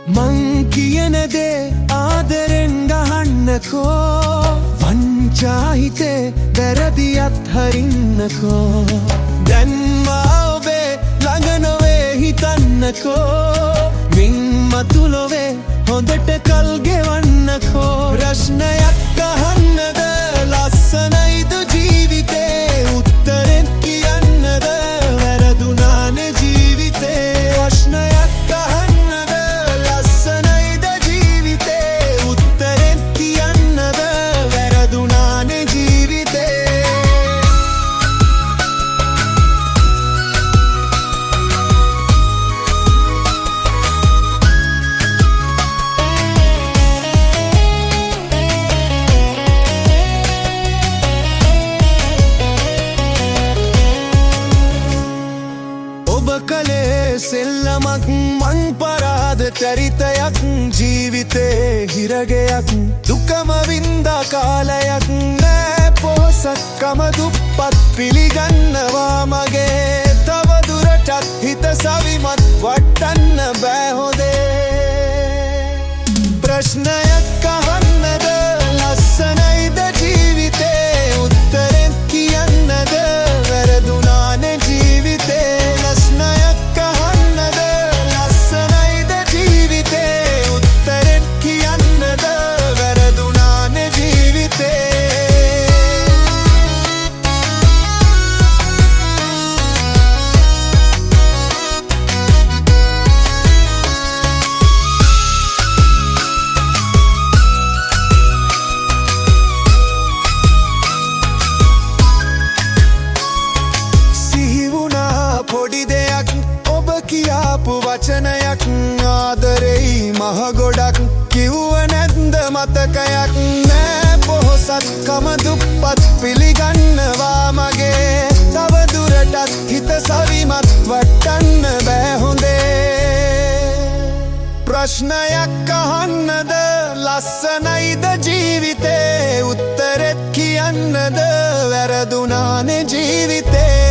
මං කියන දේ ආදරෙන් ගහන්නකෝ වංචාහිතේ වැරදියත් හරින්නකෝ දැන්ම ඔබේ ළඟ නොවේ හිතන්නකෝ මින් මතුලොවේ හොඳට කල් ගෙවන්නකෝ ප්‍රශ්නයක් අහන්නද ලස්සනයිද ජීවිතේ උත්තරෙත් කියන්නද වැරදුනානේ ජීවිතේ ප්‍රශ්නයක් අහන්නද ලස්සනයිද ජීවිතේ උත්තරෙත් කියන්නද වැරදුනානේ ජීවිතේ කලේ සෙල්ලමක් මං පරාද චරිතයක් ජීවිතේ හිරගයක් දුකම වින්දා කාලයක් නෑ පොහොසත්කම දුප්පත් පිළිගන්නවා මගේ තව දුරටත් හිත සවිමත් වටන්න බෑ හොඳේ ප්‍රශ්නයක් අහන්නද ලස්සනයිද ජීවිතේ උත්තරෙත් කියන්නද වැරදුනානේ ජීවිතේ පොඩි දෙයක් ඔබ කියාපු වචනයක් ආදරෙයි මහ ගොඩක් කිව්ව නැද්ද මතකයක් නෑ පොහොසත්කම දුප්පත් පිළිගන්නවා මගේ තව දුරටත් හිත සවිමත් වටන්න බෑ හොඳේ ප්‍රශ්නයක් අහන්නද ලස්සනයිද ජීවිතේ උත්තරෙත් කියන්නද වැරදුනානේ ජීවිතේ